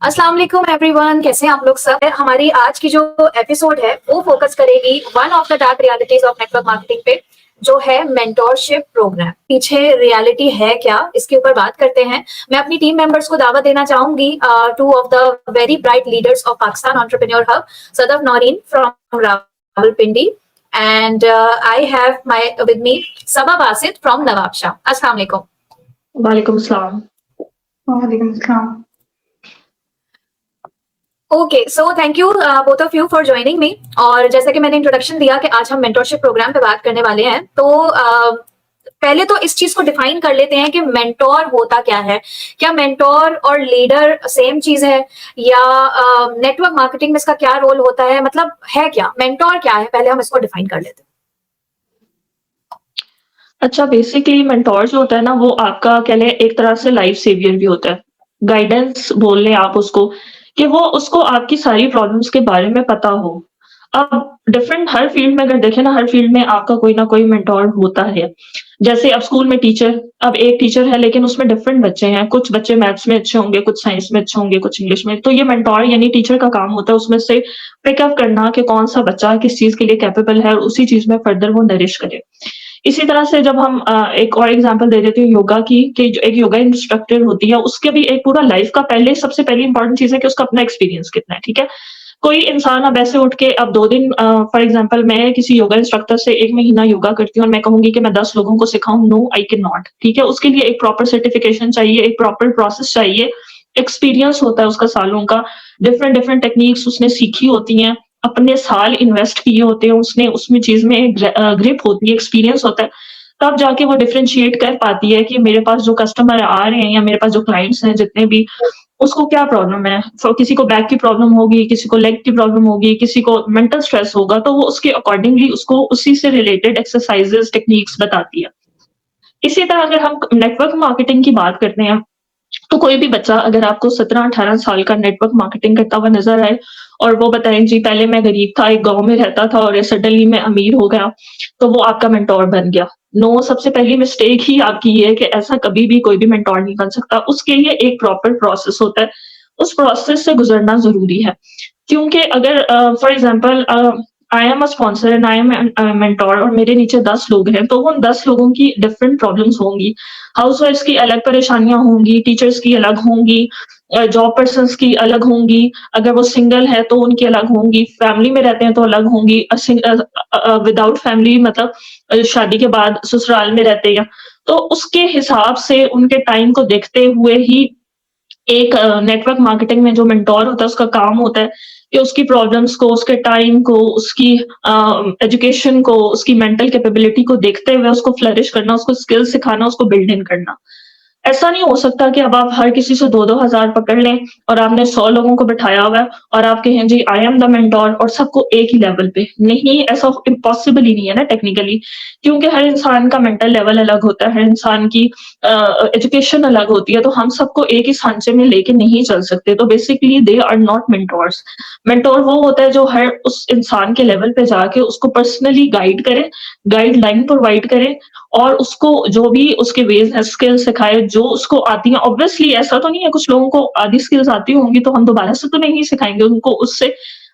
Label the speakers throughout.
Speaker 1: अस्सलाम वालेकुम एवरीवन, कैसे हैं आप लोग सब? हमारी आज की जो एपिसोड है वो फोकस करेगी one of the dark realities of network marketing पे, जो है मेंटोरशिप प्रोग्राम। पीछे रियलिटी है क्या, इसके ऊपर बात करते हैं। मैं अपनी टीम मेंबर्स को दावत देना चाहूंगी, two of the very bright leaders of Pakistan entrepreneur hub, Sadaf Naureen from Rawalpindi, and I have my with me Saba Basit from Nawabshah. अस्सलाम वालेकुम।
Speaker 2: वालेकुम सलाम।
Speaker 3: वालेकुम सलाम।
Speaker 1: Okay, so thank you both of you for joining me. और जैसा कि मैंने इंट्रोडक्शन दिया कि आज हम मेंटोरशिप प्रोग्राम पे बात करने वाले हैं, तो पहले तो इस चीज को डिफाइन कर लेते हैं कि मेंटोर होता क्या है। क्या मेंटोर और लीडर सेम चीज है, या नेटवर्क मार्केटिंग में इसका क्या रोल होता है, मतलब है क्या मेंटोर, क्या है, पहले हम इसको डिफाइन कर लेते हैं।
Speaker 2: अच्छा, बेसिकली मेंटोर जो होता है ना, वो आपका कह लें एक तरह से लाइफ सेवियर भी होता है। गाइडेंस बोल लें आप उसको, कि वो उसको आपकी सारी प्रॉब्लम्स के बारे में पता हो। अब डिफरेंट हर फील्ड में अगर देखें ना, हर फील्ड में आपका कोई ना कोई मेंटोर होता है। जैसे अब स्कूल में टीचर, अब एक टीचर है लेकिन उसमें डिफरेंट बच्चे हैं, कुछ बच्चे मैथ्स में अच्छे होंगे, कुछ साइंस में अच्छे होंगे, कुछ इंग्लिश में। तो ये मेंटोर यानी टीचर का काम होता है उसमें से पिकअप करना कि कौन सा बच्चा किस चीज़ के लिए कैपेबल है और उसी चीज़ में फर्दर वो नरिश करे। इसी तरह से जब हम एक और एग्जांपल दे देती हूँ योगा की, कि जो एक योगा इंस्ट्रक्टर होती है, उसके भी एक पूरा लाइफ का पहले सबसे पहली इंपॉर्टेंट चीज़ है कि उसका अपना एक्सपीरियंस कितना है, ठीक है? कोई इंसान अब ऐसे उठ के अब 2 दिन फॉर एग्जांपल मैं किसी योगा इंस्ट्रक्टर से 1 महीना योगा करती हूँ और मैं कहूँगी कि मैं 10 लोगों को सिखाऊँ, नो आई कैन नॉट, ठीक है? उसके लिए एक प्रॉपर सर्टिफिकेशन चाहिए, एक प्रॉपर प्रोसेस चाहिए, एक्सपीरियंस होता है उसका सालों का, डिफरेंट टेक्निक्स उसने सीखी होती हैं, अपने साल इन्वेस्ट किए होते हैं उसने, उसमें चीज़ में ग्रिप होती है, एक्सपीरियंस होता है। तब जाके वो डिफरेंशिएट कर पाती है कि मेरे पास जो कस्टमर आ रहे हैं या मेरे पास जो क्लाइंट्स हैं जितने भी, उसको क्या प्रॉब्लम है। किसी को बैक की प्रॉब्लम होगी, किसी को लेग की प्रॉब्लम होगी, किसी को मेंटल स्ट्रेस होगा, तो वो उसके अकॉर्डिंगली उसको उसी से रिलेटेड एक्सरसाइजेस, टेक्निक्स बताती है। इसी तरह अगर हम नेटवर्क मार्केटिंग की बात करते हैं, तो कोई भी बच्चा अगर आपको 17-18 साल का नेटवर्क मार्केटिंग करता हुआ नज़र आए और वो बताए जी पहले मैं गरीब था, एक गाँव में रहता था और सडनली मैं अमीर हो गया, तो वो आपका मेंटोर बन गया। नो, सबसे पहली मिस्टेक ही आपकी ये है कि ऐसा कभी भी कोई भी मेंटोर नहीं बन सकता। उसके लिए एक प्रॉपर प्रोसेस होता है, उस प्रोसेस से गुज़रना ज़रूरी है। क्योंकि अगर for example I am a sponsor and I am mentor और मेरे नीचे 10 लोग हैं, तो उन 10 लोगों की डिफरेंट प्रॉब्लम्स होंगी। हाउसवाइफ्स की अलग परेशानियाँ होंगी, टीचर्स की अलग होंगी, जॉब पर्सन्स की अलग होंगी, अगर वो सिंगल है तो उनकी अलग होंगी, फैमिली में रहते हैं तो अलग होंगी, विदाउट फैमिली मतलब शादी के बाद ससुराल में रहते हैं। तो उसके हिसाब से उनके टाइम को देखते हुए ही एक नेटवर्क मार्केटिंग में जो मेंटोर होता है उसका काम होता है कि उसकी प्रॉब्लम्स को, उसके टाइम को, उसकी एजुकेशन को, उसकी मेंटल कैपेबिलिटी को देखते हुए उसको फ्लरिश करना, उसको स्किल्स सिखाना, उसको बिल्ड इन करना। ऐसा नहीं हो सकता कि अब आप हर किसी से 2-2 हज़ार पकड़ लें और आपने 100 लोगों को बिठाया हुआ है और आप कहें जी आई एम द मेंटोर और सबको एक ही लेवल पे। नहीं, ऐसा इम्पॉसिबल ही नहीं है ना टेक्निकली, क्योंकि हर इंसान का मेंटल लेवल अलग होता है, हर इंसान की एजुकेशन अलग होती है, तो हम सबको एक ही सांचे में लेके नहीं चल सकते। तो basically they are not mentors. Mentor वो होता है जो हर उस इंसान के लेवल पे जाके उसको पर्सनली गाइड करे, गाइडलाइन प्रोवाइड करे और उसको जो भी उसके वेज़ हैं, स्किल्स सिखाए जो उसको आती हैं। ऑब्वियसली ऐसा तो नहीं है, कुछ लोगों को आधी स्किल्स आती होंगी तो हम दोबारा से तो नहीं सिखाएँगे, उनको उससे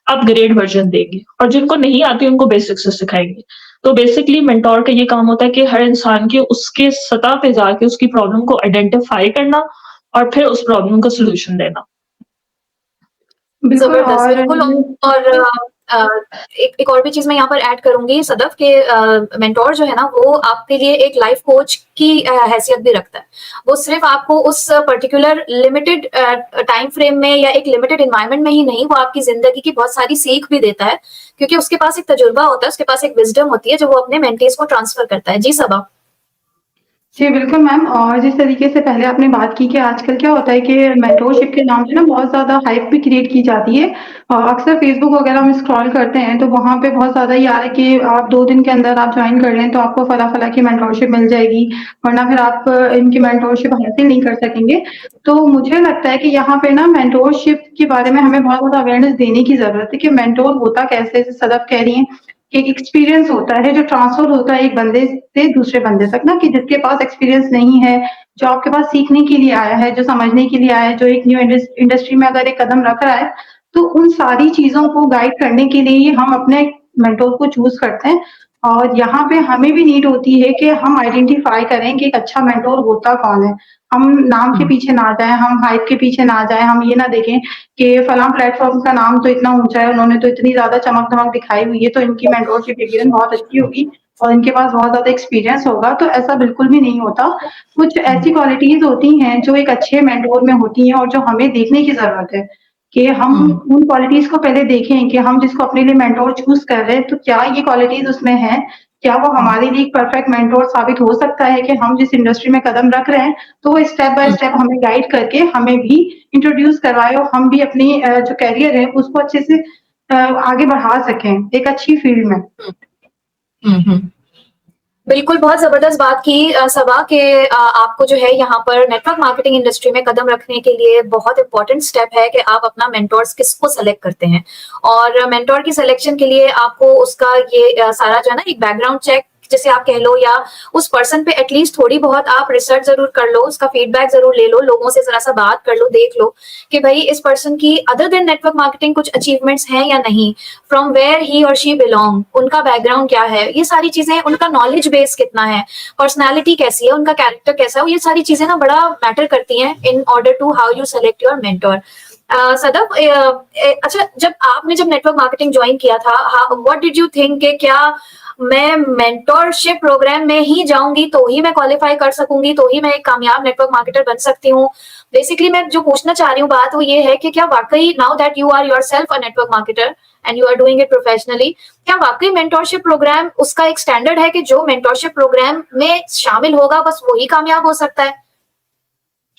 Speaker 2: अपग्रेड वर्ज़न देंगे और जिनको नहीं आती उनको बेसिक से सिखाएँगे। तो बेसिकली मेंटोर का ये काम होता है कि हर इंसान के उसके सतह पे जाके उसकी प्रॉब्लम को आइडेंटिफ़ाई करना और फिर उस प्रॉब्लम का सॉल्यूशन देना।
Speaker 3: बिल्कुल
Speaker 1: ज़बरदस्त,
Speaker 3: और
Speaker 1: बिल्कुल। और अ, एक और भी चीज़ मैं यहाँ पर ऐड करूँगी सदफ, के मेंटोर जो है ना, वो आपके लिए एक लाइफ कोच की हैसियत भी रखता है। वो सिर्फ़ आपको उस पर्टिकुलर लिमिटेड टाइम फ्रेम में या एक लिमिटेड एनवायरनमेंट में ही नहीं, वो आपकी ज़िंदगी की बहुत सारी सीख भी देता है, क्योंकि उसके पास एक तजुर्बा होता है, उसके पास एक विज़डम होती है, जो वो अपने मेंटीज़ को ट्रांसफ़र करता है। जी सबा।
Speaker 3: जी, बिल्कुल मैम। और जिस तरीके से पहले आपने बात की कि आजकल क्या होता है कि मेंटोरशिप के नाम पे ना बहुत ज़्यादा हाइप भी क्रिएट की जाती है। अक्सर फ़ेसबुक वगैरह में स्क्रॉल करते हैं तो वहाँ पे बहुत ज़्यादा ये आ रहा है कि आप 2 दिन के अंदर आप जॉइन कर लें तो आपको फला-फला की मेंटोरशिप मिल जाएगी, वरना फिर आप इनकी मेंटोरशिप हासिल नहीं कर सकेंगे। तो मुझे लगता है कि यहाँ पे ना मेंटोरशिप के बारे में हमें बहुत ज़्यादा अवेयरनेस देने की ज़रूरत है कि मेंटोर होता कैसे है? जैसे सदफ कह रही हैं एक एक्सपीरियंस होता है जो ट्रांसफर होता है एक बंदे से दूसरे बंदे तक ना, कि जिसके पास एक्सपीरियंस नहीं है, जो आपके पास सीखने के लिए आया है, जो समझने के लिए आया है, जो एक न्यू इंडस्ट्री में अगर एक कदम रख रहा है, तो उन सारी चीज़ों को गाइड करने के लिए ही हम अपने मेंटर को चूज़ करते हैं। और यहाँ पे हमें भी नीड होती है कि हम आइडेंटिफ़ाई करें कि एक अच्छा मेंटर होता कौन है। हम नाम के पीछे ना जाएँ, हम हाइप के पीछे ना जाएँ, हम ये ना देखें कि फलाँ प्लेटफ़ॉर्म का नाम तो इतना ऊँचा है, उन्होंने तो इतनी ज़्यादा चमक-धमक दिखाई हुई है, तो इनकी मेंटरशिप यकीनन बहुत अच्छी होगी और इनके पास बहुत ज़्यादा एक्सपीरियंस होगा, तो ऐसा बिल्कुल भी नहीं होता। कुछ ऐसी क्वालिटीज़ होती हैं जो एक अच्छे मेंटर में होती हैं और जो हमें देखने की ज़रूरत है, कि हम उन क्वालिटीज़ को पहले देखें कि हम जिसको अपने लिए मेंटर चूज़ कर रहे हैं, तो क्या ये क्वालिटीज़ उसमें हैं? क्या वो हमारे लिए एक परफेक्ट मेंटर साबित हो सकता है कि हम जिस इंडस्ट्री में कदम रख रहे हैं, तो वो स्टेप बाय स्टेप हमें गाइड करके हमें भी इंट्रोड्यूस करवाए और हम भी अपनी जो करियर है उसको अच्छे से आगे बढ़ा सकें, एक अच्छी फील्ड में।
Speaker 1: बिल्कुल, बहुत ज़बरदस्त बात की सबा कि आपको जो है यहाँ पर नेटवर्क मार्केटिंग इंडस्ट्री में कदम रखने के लिए बहुत इम्पोर्टेंट स्टेप है कि आप अपना मेंटोर्स किसको सेलेक्ट करते हैं। और मेंटोर की सिलेक्शन के लिए आपको उसका ये सारा जो है ना एक बैकग्राउंड चेक जिसे आप कह लो, या उस पर्सन पे एटलीस्ट थोड़ी बहुत आप रिसर्च ज़रूर कर लो, उसका फीडबैक ज़रूर ले लो, लोगों से ज़रा-सा बात कर लो, देख लो कि भई इस पर्सन की अदर देन नेटवर्क मार्केटिंग कुछ अचीवमेंट्स हैं या नहीं, फ्रॉम वेयर ही और शी बिलॉन्ग, उनका बैकग्राउंड क्या है, ये सारी चीज़ें, उनका नॉलेज बेस कितना है, पर्सनैलिटी कैसी है, उनका कैरेक्टर कैसा है, ये सारी चीज़ें ना बड़ा मैटर करती हैं in order to how you select your mentor. Sadaf, अच्छा, जब नेटवर्क मार्केटिंग ज्वाइन किया था, व्हाट डिड यू थिंक कि क्या मैं मेंटोरशिप प्रोग्राम में ही जाऊंगी तो ही मैं क्वालिफाई कर सकूंगी, तो ही मैं एक कामयाब नेटवर्क मार्केटर बन सकती हूँ? बेसिकली मैं जो पूछना चाह रही हूँ बात वो ये है कि क्या वाकई now that you are yourself a network marketer and you are doing it professionally, क्या वाकई मेंटोरशिप प्रोग्राम उसका एक स्टैंडर्ड है कि जो मेंटोरशिप प्रोग्राम में शामिल होगा बस वही कामयाब हो सकता है?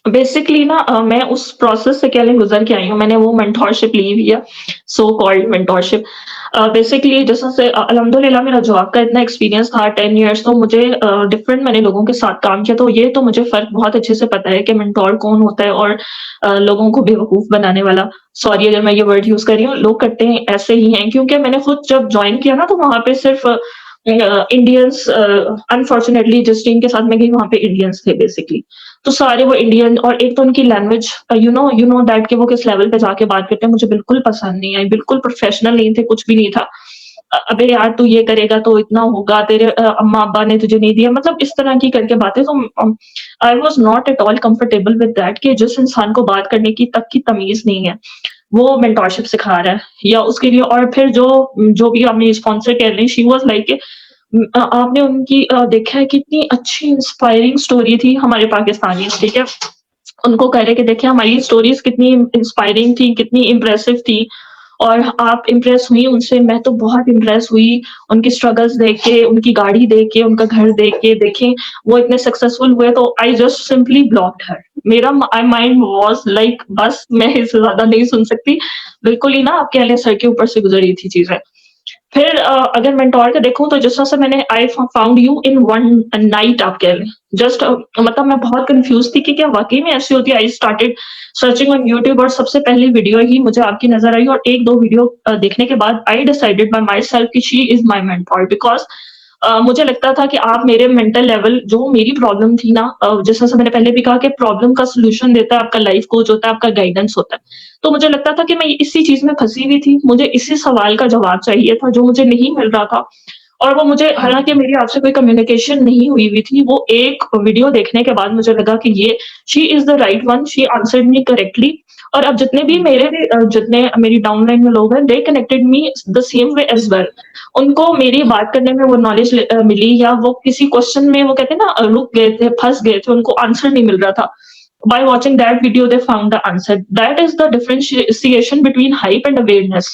Speaker 2: बेसिकली ना मैं उस प्रोसेस से पहले गुजर के आई हूँ। मैंने वो मेंटोरशिप ली हुई है, सो कॉल्ड मेंटोरशिप। बेसिकली जैसे से अल्हम्दुलिल्लाह मेरा जॉब का इतना एक्सपीरियंस था 10 इयर्स, तो मुझे डिफरेंट मैंने लोगों के साथ काम किया, तो ये तो मुझे फ़र्क बहुत अच्छे से पता है कि मेंटोर कौन होता है और लोगों को बेवकूफ़ बनाने वाला। सॉरी अगर मैं ये वर्ड यूज़ कर रही हूँ, लोग करते हैं ऐसे ही हैं, क्योंकि मैंने खुद जब जॉइन किया ना तो वहाँ पे सिर्फ़ इंडियंस, अनफॉर्चुनेटली जिस टीम के साथ मैं गई वहाँ पे इंडियंस थे बेसिकली। तो सारे वो इंडियन, और एक तो उनकी लैंग्वेज यू नो दैट कि वो किस लेवल पे जाके बात करते हैं, मुझे बिल्कुल पसंद नहीं आई, बिल्कुल प्रोफेशनल नहीं थे, कुछ भी नहीं था। अबे यार तू ये करेगा तो इतना होगा, तेरे अम्मा-अब्बा ने तुझे नहीं दिया, मतलब इस तरह की करके बातें, तो I was not at all comfortable with that कि जिस इंसान को बात करने की तक की तमीज़ नहीं है, वो मेंटोरशिप सिखा रहा है या उसके लिए। और फिर जो भी हमें स्पॉन्सर कर रहे हैं, शी वाज़ लाइक आपने उनकी देखा है कितनी अच्छी इंस्पायरिंग स्टोरी थी हमारे पाकिस्तानीज़, ठीक है? उनको कह रहे कि देखिए हमारी स्टोरीज़ कितनी इंस्पायरिंग थी, कितनी इम्प्रेसिव थी और आप इम्प्रेस हुई उनसे, मैं तो बहुत इम्प्रेस हुई, उनकी स्ट्रगल्स देख के, उनकी गाड़ी देख के, उनका घर देख के, देखें वो इतने सक्सेसफुल हुए, तो आई जस्ट सिंपली ब्लॉक्ड हर। मेरा माइंड वाज़ लाइक बस मैं इससे ज़्यादा नहीं सुन सकती। बिल्कुल ही ना आप कह लें सर के ऊपर से गुज़री थी चीज़ें। फिर अगर मेंटोर का देखूँ तो जिस तरह से मैंने I found you in one night आप कह लें। जस्ट मतलब मैं बहुत कन्फ्यूज़ थी कि क्या वाक़ई में ऐसी होती है? I started searching on YouTube और सबसे पहली वीडियो ही मुझे आपकी नज़र आई और 1-2 वीडियो देखने के बाद I decided by myself कि she is my mentor, because मुझे लगता था कि आप मेरे मेंटल लेवल, जो मेरी प्रॉब्लम थी ना, जिस तरह से मैंने पहले भी कहा कि प्रॉब्लम का सॉल्यूशन देता है आपका लाइफ कोच होता है, आपका गाइडेंस होता है। तो मुझे लगता था कि मैं इसी चीज़ में फँसी हुई थी, मुझे इसी सवाल का जवाब चाहिए था जो मुझे नहीं मिल रहा था। और वो मुझे, हालाँकि मेरी आपसे कोई कम्युनिकेशन नहीं हुई हुई थी, वो एक वीडियो देखने के बाद मुझे लगा कि ये she is the right one, she answered me correctly. और अब जितने भी जितने मेरी डाउनलाइन में लोग हैं, दे connected me the same way as well. उनको मेरी बात करने में वो नॉलेज मिली, या वो किसी क्वेश्चन में वो कहते हैं ना रुक गए थे, फँस गए थे, उनको आंसर नहीं मिल रहा था। By watching that video they found the answer. That is the differentiation between hype and awareness.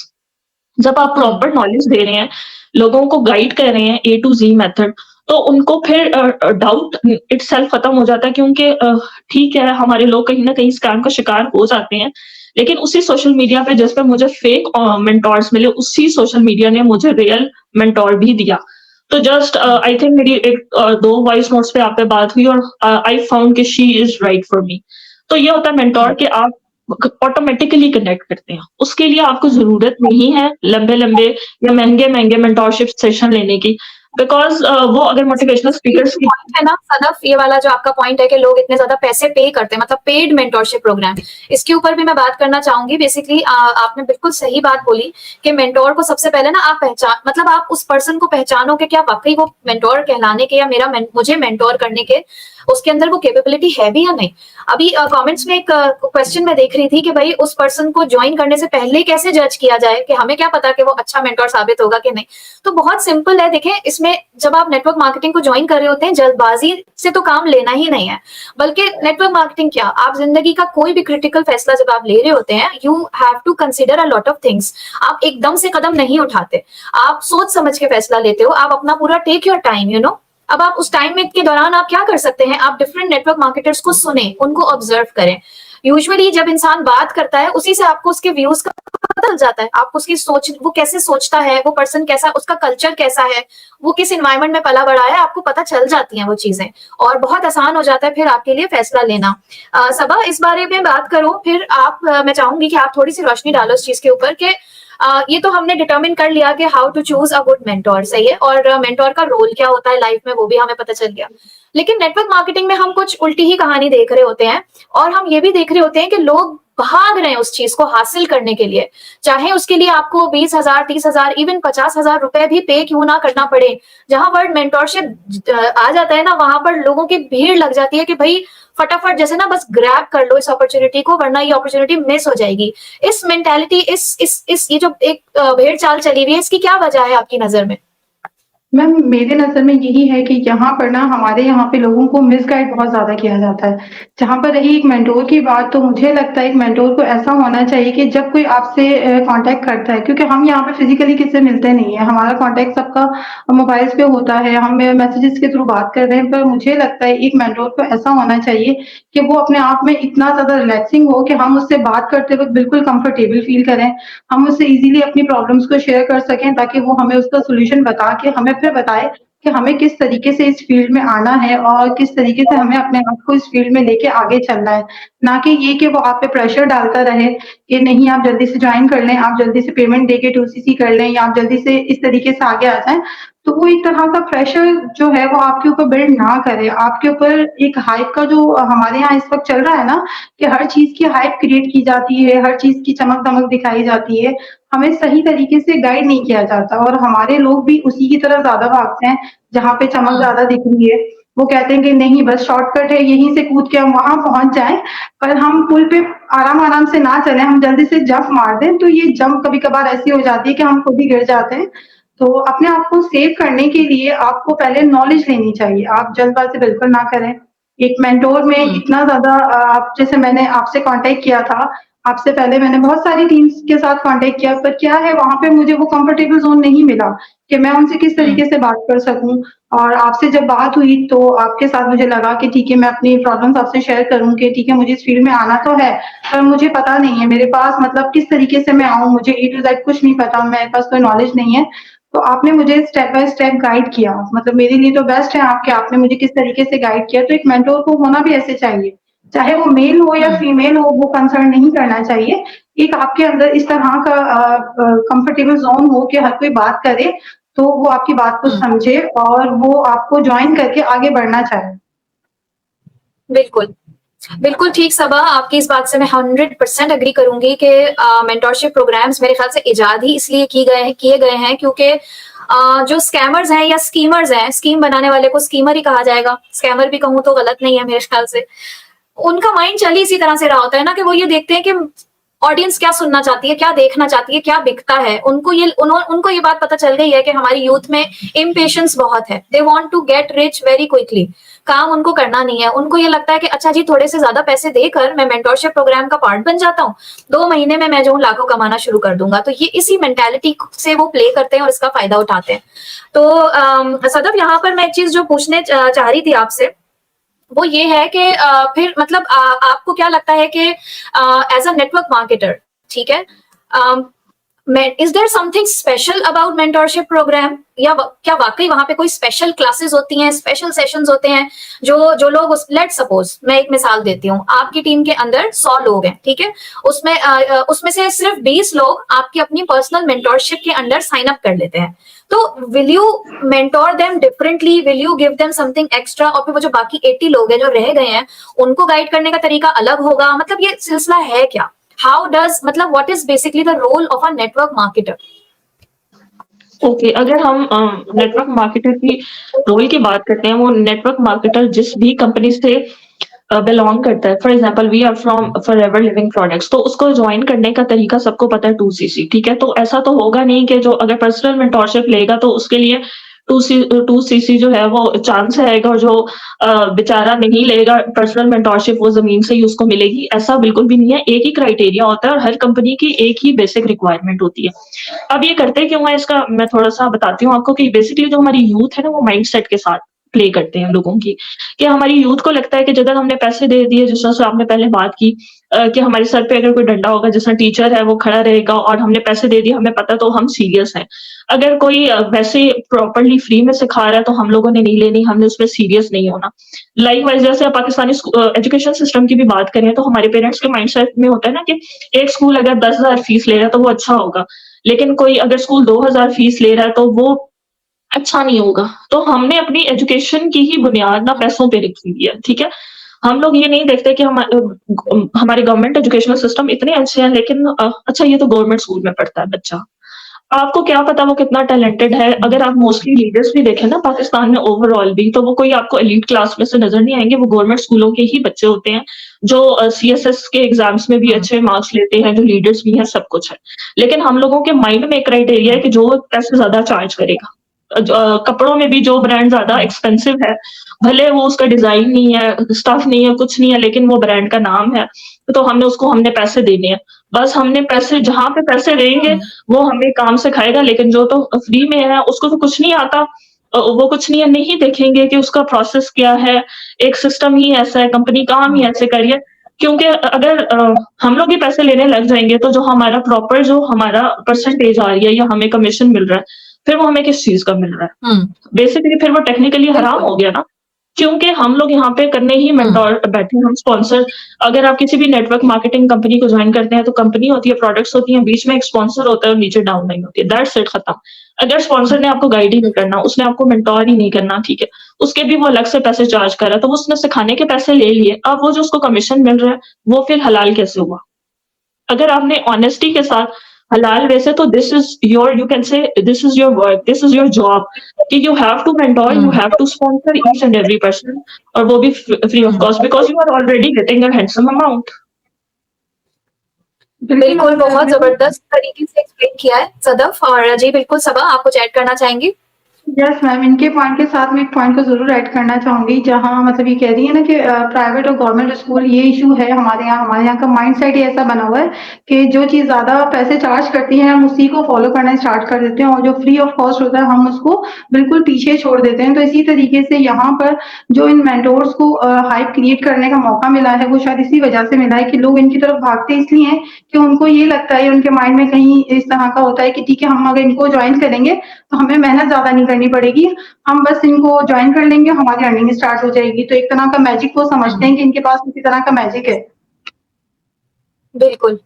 Speaker 2: जब आप प्रॉपर नॉलेज दे रहे हैं, लोगों को गाइड कर रहे हैं ए टू ज़ी मेथड, तो उनको फिर डाउट इटसेल्फ खत्म हो जाता है, क्योंकि ठीक है हमारे लोग कहीं न कहीं स्कैम का शिकार हो जाते हैं, लेकिन उसी सोशल मीडिया पे जिस पे मुझे फेक मेंटोर्स मिले, उसी सोशल मीडिया ने मुझे रियल मेंटोर भी दिया। तो जस्ट आई थिंक मेरी 2 वॉइस नोट्स पे आप पे बात हुई और आई फाउंड कि she is right for me. तो ये होता है मेंटोर कि आप ऑटोमेटिकली कनेक्ट करते हैं। उसके लिए आपको ज़रूरत नहीं है लंबे-लंबे या महँगे-महँगे मेंटरशिप सेशन लेने की, बिकॉज़ वो अगर मोटिवेशनल स्पीकर्स की
Speaker 1: पॉइंट है ना सदफ, ये वाला जो आपका पॉइंट है कि लोग इतने ज्यादा पैसे पे करते हैं, मतलब पेड मेंटोरशिप प्रोग्राम, इसके ऊपर भी मैं बात करना चाहूंगी। बेसिकली आपने बिल्कुल सही बात बोली कि मेंटोर को सबसे पहले ना आप पहचान, मतलब आप उस पर्सन को पहचानो कि क्या वाकई वो मेंटोर कहलाने के या मुझे मेंटोर करने के उसके अंदर वो कैपेबिलिटी है भी या नहीं। अभी कमेंट्स में एक क्वेश्चन मैं देख रही थी कि भाई उस पर्सन को ज्वाइन करने से पहले कैसे जज किया जाए, कि हमें क्या पता कि वो अच्छा मेंटोर साबित होगा कि नहीं। तो बहुत सिंपल है, देखें इसमें जब आप नेटवर्क मार्केटिंग को ज्वाइन कर रहे होते हैं, जल्दबाजी से तो काम लेना ही नहीं है, बल्कि नेटवर्क मार्केटिंग क्या, आप जिंदगी का कोई भी क्रिटिकल फैसला जब आप ले रहे होते हैं, you have to consider a lot of things. आप एकदम से कदम नहीं उठाते, आप सोच समझ के फैसला लेते हो, आप अपना पूरा take your time, you know. अब आप उस टाइम में के दौरान आप क्या कर सकते हैं, आप डिफरेंट नेटवर्क मार्केटर्स को सुने, उनको ऑब्जर्व करें। यूजुअली जब इंसान बात करता है उसी से आपको उसके व्यूज का पता चल जाता है, आपको उसकी सोच, वो कैसे सोचता है, वो पर्सन कैसा, उसका कल्चर कैसा है, वो किस इन्वायरमेंट में पला बड़ा है, आपको पता चल जाती हैं वो चीजें, और बहुत आसान हो जाता है फिर आपके लिए फैसला लेना। सबा, इस बारे में बात करो फिर आप, मैं चाहूंगी कि आप थोड़ी सी रोशनी डालो इस चीज के ऊपर कि ये तो हमने डिटरमिन कर लिया कि how to choose a good mentor, सही है, और मेंटोर का रोल क्या होता है लाइफ में वो भी हमें पता चल गया। लेकिन नेटवर्क मार्केटिंग में हम कुछ उल्टी ही कहानी देख रहे होते हैं, और हम ये भी देख रहे होते हैं कि लोग भाग रहे हैं उस चीज को हासिल करने के लिए, चाहे उसके लिए आपको 20,000, 30,000, इवन 50,000 रुपए भी पे क्यों ना करना पड़े। जहां वर्ड मेंटोरशिप आ जाता है ना, वहां पर लोगों की भीड़ लग जाती है कि भाई फटाफट जैसे ना बस ग्रैब कर लो इस अपॉर्चुनिटी को, वरना ये अपॉर्चुनिटी मिस हो जाएगी। इस मेंटालिटी, इस ये जो एक भेड़ चाल चली हुई है, इसकी क्या वजह है आपकी नजर में?
Speaker 3: मैम मेरे नज़र में यही है कि यहाँ पर ना हमारे यहाँ पे लोगों को मिसगाइड बहुत ज़्यादा किया जाता है। जहाँ पर रही एक मेंटोर की बात, तो मुझे लगता है एक मेंटोर को ऐसा होना चाहिए कि जब कोई आपसे कॉन्टैक्ट करता है, क्योंकि हम यहाँ पे फिज़िकली किसी से मिलते नहीं है, हमारा कॉन्टैक्ट सबका मोबाइल्स पे होता है, हम मैसेजेस के थ्रू बात कर रहे हैं, पर मुझे लगता है एक मेंटोर को ऐसा होना चाहिए कि वो अपने आप में इतना ज़्यादा रिलैक्सिंग हो कि हम उससे बात करते वक़्त बिल्कुल कंफर्टेबल फ़ील करें। हम उससे ईज़िली अपनी प्रॉब्लम्स को शेयर कर सकें, ताकि वो हमें उसका सॉल्यूशन बता के हमें फिर बताए कि हमें किस तरीके से इस फ़ील्ड में आना है और किस तरीके से हमें अपने आप को इस फ़ील्ड में लेके आगे चलना है। ना कि ये कि वो आप पे प्रेशर डालता रहे कि नहीं आप जल्दी से जॉइन कर लें, आप जल्दी से पेमेंट देके 2सीसी कर लें, या आप जल्दी से इस तरीके से आगे आ जाएँ। तो वो एक तरह का प्रेशर जो है वो आपके ऊपर बिल्ड ना करे। आपके ऊपर एक हाइप का जो हमारे यहाँ इस वक़्त चल रहा है ना, कि हर चीज़ की हाइप क्रिएट की जाती है, हर चीज़ की चमक-दमक दिखाई जाती है। हमें सही तरीके से गाइड नहीं किया जाता, और हमारे लोग भी उसी की तरफ ज़्यादा भागते हैं, जहाँ पे चमक
Speaker 1: हम्म।
Speaker 3: ज़्यादा दिख रही है। वो कहते हैं कि नहीं बस शॉर्टकट है, यहीं से कूद के हम वहाँ पहुँच जाएँ, पर हम पुल पे आराम-आराम से ना चलें, हम जल्दी से जंप मार दें, तो ये जंप कभी-कभार ऐसी हो जाती है कि हम खुद ही गिर जाते हैं। तो अपने आप को सेव करने के लिए आपको पहले नॉलेज लेनी चाहिए, आप जल्दबाज़ी बिल्कुल ना करें। एक मेंटोर में
Speaker 1: हम्म।
Speaker 3: इतना ज़्यादा आप जैसे मैंने आपसे कॉन्टैक्ट किया था, आपसे पहले मैंने बहुत सारी टीम्स के साथ कॉन्टैक्ट किया, पर क्या है वहाँ पे मुझे वो कंफर्टेबल ज़ोन नहीं मिला कि मैं उनसे किस
Speaker 1: हम्म।
Speaker 3: तरीके से बात कर सकूँ। और आपसे जब बात हुई तो आपके साथ मुझे लगा कि ठीक है मैं अपनी प्रॉब्लम्स आपसे शेयर करूँ कि ठीक है मुझे इस फ़ील्ड में आना तो है, पर मुझे पता नहीं है मेरे पास मतलब किस तरीके से मैं आऊँ, मुझे ए टू ज़ेड कुछ नहीं पता, मेरे पास कोई नॉलेज नहीं है। तो आपने मुझे स्टेप बाय स्टेप गाइड किया, मतलब मेरे लिए तो बेस्ट है आपके, आपने मुझे किस तरीके से गाइड किया, तो एक मेंटर को होना भी ऐसे चाहिए। चाहे वो मेल हो या
Speaker 1: हम्म।
Speaker 3: फीमेल हो, वो कंसर्न नहीं करना चाहिए। एक आपके अंदर इस तरह का कंफर्टेबल ज़ोन हो कि हर कोई बात करे, तो वो आपकी बात को
Speaker 1: हम्म।
Speaker 3: समझे और वो आपको जॉइन करके आगे बढ़ना चाहे।
Speaker 1: बिल्कुल, बिल्कुल ठीक सबा, आपकी इस बात से मैं 100% एग्री करूँगी कि मेंटरशिप प्रोग्राम्स मेरे ख़्याल से इजाद ही इसलिए किए गए हैं क्योंकि जो स्कैमर्स हैं या स्कीमर्स हैं, स्कीम बनाने वाले को स्कीमर ही कहा जाएगा, स्कैमर भी कहूँ तो गलत नहीं है मेरे ख़्याल से। उनका माइंड चल ही इसी तरह से रहा होता है ना कि वो ये देखते हैं कि ऑडियंस क्या सुनना चाहती है, क्या देखना चाहती है, क्या बिकता है। उनको ये बात पता चल गई है कि हमारी यूथ में इम्पेशंस बहुत है। They want to get rich very quickly. काम उनको करना नहीं है। उनको ये लगता है कि अच्छा जी थोड़े से ज्यादा पैसे देकर मैं मेंटोरशिप प्रोग्राम का पार्ट बन जाता हूँ, 2 महीने में मैं जो हूँ लाखों कमाना शुरू कर दूंगा। तो ये इसी मेंटेलिटी से वो प्ले करते हैं और इसका फायदा उठाते हैं। तो सदफ, यहाँ पर मैं एक चीज जो पूछने चाह रही थी आपसे, वो ये है कि फिर मतलब आपको क्या लगता है कि एज अ नेटवर्क मार्केटर, ठीक है, is there something special about mentorship program, या क्या वाकई वहां पे कोई स्पेशल क्लासेस होती हैं, स्पेशल सेशंस होते हैं जो जो लोग लेट सपोज मैं एक मिसाल देती हूँ, आपकी टीम के अंदर 100 लोग हैं, ठीक है, उसमें से सिर्फ 20 लोग आपकी अपनी पर्सनल मेंटोरशिप के अंडर साइन अप कर लेते हैं, तो will you mentor them differently, will you give them something extra, और फिर वो जो बाकी 80 लोग हैं जो रह गए हैं उनको गाइड करने का तरीका अलग होगा, मतलब ये सिलसिला है क्या? हाउ डज, मतलब what is basically the role of a network marketer?
Speaker 2: Okay, अगर हम नेटवर्क मार्केटर की रोल की बात करते हैं, वो नेटवर्क मार्केटर जिस भी कंपनी से बिलोंग करता है, for example we are from Forever Living Products, तो उसको ज्वाइन करने का तरीका सबको पता है 2CC, ठीक है। तो ऐसा तो होगा नहीं कि जो अगर पर्सनल मेंटोरशिप लेगा तो उसके लिए 2CC जो है वो चांस रहेगा, और जो बेचारा नहीं लेगा पर्सनल मेंटोरशिप वो जमीन से ही उसको मिलेगी, ऐसा बिल्कुल भी नहीं है। एक ही क्राइटेरिया होता है और हर कंपनी की एक ही बेसिक रिक्वायरमेंट होती है। अब ये करते क्यों है, इसका मैं थोड़ा सा बताती हूँ आपको कि बेसिकली जो हमारी यूथ है ना, वो माइंडसेट के साथ प्ले करते हैं लोगों की, कि हमारी यूथ को लगता है कि जब तक हमने पैसे दे दिए, जिस तरह से आपने पहले बात की कि हमारे सर पे अगर कोई डंडा होगा, जिस तरह टीचर है वो खड़ा रहेगा और हमने पैसे दे दिए, हमें पता, तो हम सीरियस हैं। अगर कोई वैसे प्रॉपर्ली फ्री में सिखा रहा है तो हम लोगों ने नहीं लेनी, हमने उसमें सीरियस नहीं होना। लाइकवाइज जैसे आप पाकिस्तानी एजुकेशन सिस्टम की भी बात करें तो हमारे पेरेंट्स के माइंडसेट में होता है ना कि एक स्कूल अगर 10,000 फीस ले रहा है तो वो अच्छा होगा, लेकिन कोई अगर स्कूल 2,000 फीस ले रहा है तो वो अच्छा नहीं होगा। तो हमने अपनी एजुकेशन की ही बुनियाद ना पैसों पे रखी हुई है, ठीक है? हम लोग ये नहीं देखते कि हमारे गवर्नमेंट एजुकेशनल सिस्टम इतने अच्छे हैं, लेकिन अच्छा ये तो गवर्नमेंट स्कूल में पढ़ता है बच्चा। आपको क्या पता वो कितना टैलेंटेड है? अगर आप मोस्टली लीडर्स भी देखें ना पाकिस्तान में ओवरऑल भी, तो वो कोई आपको एलीट क्लास में से नज़र नहीं आएँगे, वो गवर्नमेंट स्कूलों के ही बच्चे होते हैं, जो सीएसएस के एग्ज़ाम्स में भी अच्छे मार्क्स लेते हैं, जो लीडर्स भी हैं, सब कुछ है। लेकिन हम लोगों के माइंड में एक क्राइटेरिया है कि जो पैसे ज़्यादा चार्ज करेगा। कपड़ों में भी जो ब्रांड ज़्यादा एक्सपेंसिव है, भले वो उसका डिज़ाइन नहीं है, स्टफ नहीं है, कुछ नहीं है, लेकिन वो ब्रांड का नाम है, तो हमने पैसे देने हैं। बस हमने पैसे, जहाँ पे पैसे देंगे, वो हमें काम सिखाएगा, लेकिन जो तो फ्री में है, उसको तो कुछ नहीं आता। वो कुछ नहीं है, नहीं देखेंगे कि उसका प्रोसेस क्या है, एक सिस्टम ही ऐसा है, कंपनी काम ही ऐसे कर रही है। क्योंकि अगर हम लोग ही पैसे लेने लग जाएँगे, तो जो हमारा प्रॉपर जो हमारा परसेंटेज आ रही है या हमें कमीशन मिल रहा है, फिर वो हमें किस चीज़ का मिल रहा है? बेसिकली फिर वो टेक्निकली हराम
Speaker 1: बिल्कुल।
Speaker 2: हो गया ना, क्योंकि हम लोग यहाँ पे करने ही मेंटोर बैठे हैं, हम स्पॉन्सर। अगर आप किसी भी नेटवर्क मार्केटिंग कंपनी को जॉइन करते हैं, तो कंपनी होती है, प्रोडक्ट्स होती हैं, बीच में एक स्पॉन्सर होता है और नीचे डाउनलाइन होती है, दैट्स इट, खत्म। अगर स्पॉन्सर ने आपको गाइड ही नहीं करना, उसने आपको मेंटोर ही नहीं करना, ठीक है, उसके भी वो अलग से पैसे चार्ज कर रहा है, तो वो उसने सिखाने के पैसे ले लिए, अब वो जो उसको कमीशन मिल रहा है, वो फिर हलाल कैसे हुआ? अगर आपने ऑनेस्टी के साथ हलाल वे से, तो this is your, you can say this is your work, this is your job, कि you have to mentor, you have to sponsor each and every person, और वो भी free of cost, because you are already getting a handsome amount.
Speaker 3: बिल्कुल
Speaker 1: बिल्कुल, बहुत
Speaker 3: ma'am.
Speaker 1: जबरदस्त तरीके से एक्सप्लेन किया है सदफ, और जी बिल्कुल सबा, आप कुछ ऐड करना चाहेंगी?
Speaker 3: यस मैम, इनके पॉइंट के साथ मैं एक पॉइंट को ज़रूर ऐड करना चाहूँगी, जहाँ मतलब ये कह रही है ना कि प्राइवेट और गवर्नमेंट स्कूल ये इशू है हमारे यहाँ का माइंडसेट ही ऐसा बना हुआ है कि जो चीज़ ज़्यादा पैसे चार्ज करती है हम उसी को फॉलो करना स्टार्ट कर देते हैं, और जो फ्री ऑफ कॉस्ट होता है हम उसको बिल्कुल पीछे छोड़ देते हैं। तो इसी तरीके से यहाँ पर जो इन मेंटोर्स को हाइप क्रिएट करने का मौका मिला है, वो शायद इसी वजह से मिला है कि लोग इनकी तरफ भागते इसलिए हैं कि उनको ये लगता है, उनके माइंड में कहीं इस तरह का होता है कि ठीक है, हम अगर इनको ज्वाइन करेंगे तो हमें मेहनत ज़्यादा नहीं करनी पड़ेगी, हम बस इनको ज्वाइन कर लेंगे, हमारी अर्निंग स्टार्ट हो जाएगी। तो एक तरह का मैजिक वो समझते हैं कि इनके पास किसी तरह का मैजिक है।
Speaker 1: बिल्कुल,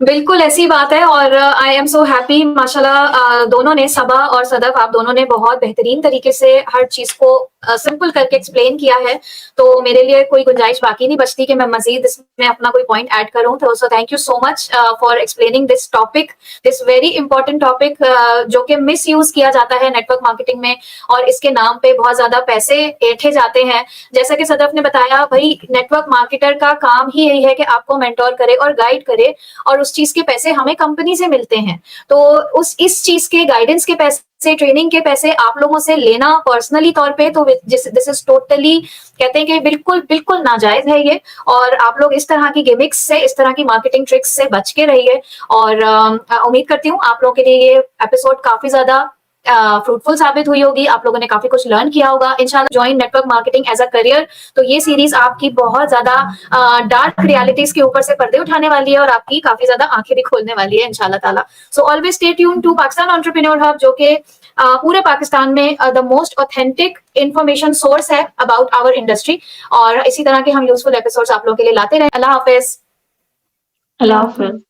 Speaker 1: बिल्कुल ऐसी बात है, और आई एम सो हैप्पी माशाल्लाह, दोनों ने, सबा और सदफ, आप दोनों ने बहुत बेहतरीन तरीके से हर चीज़ को सिंपल करके एक्सप्लेन किया है, तो मेरे लिए कोई गुंजाइश बाकी नहीं बचती कि मैं मज़ीद इसमें अपना कोई पॉइंट ऐड करूँ। तो सो thank you so much for explaining this topic, this very important topic, जो कि मिसयूज़ किया जाता है नेटवर्क मार्केटिंग में, और इसके नाम पे बहुत ज़्यादा पैसे ऐंठे जाते हैं। जैसा कि सदफ ने बताया, भई नेटवर्क मार्केटर का काम ही यही है कि आपको मेंटोर करे और गाइड करे, और उस चीज़ के पैसे हमें कंपनी से मिलते हैं। तो इस चीज़ के गाइडेंस के पैसे, ट्रेनिंग के पैसे आप लोगों से लेना पर्सनली तौर पे, तो दिस इज टोटली, कहते हैं कि बिल्कुल बिल्कुल नाजायज है ये, और आप लोग इस तरह की गिमिक्स से, इस तरह की मार्केटिंग ट्रिक्स से बच के रहिए। और उम्मीद करती हूँ आप लोगों के लिए ये एपिसोड काफी ज्यादा फ्रूटफुल साबित हुई होगी, आप लोगों ने काफी कुछ लर्न किया होगा। इंशाल्लाह join network marketing as a career, तो ये सीरीज आपकी बहुत ज्यादा डार्क रियलिटीज के ऊपर से पर्दे उठाने वाली है और आपकी काफी ज्यादा आंखें भी खोलने वाली है इंशाल्लाह ताला। So always stay tune to Pakistan entrepreneur Hub, जो कि पूरे पाकिस्तान में the most authentic information source है अबाउट आवर इंडस्ट्री। और इसी तरह के हम यूजफुल एपिसोड्स आप लोगों के लिए लाते रहे। अल्लाह हाफिज।
Speaker 2: अल्लाह हाफ़िज़।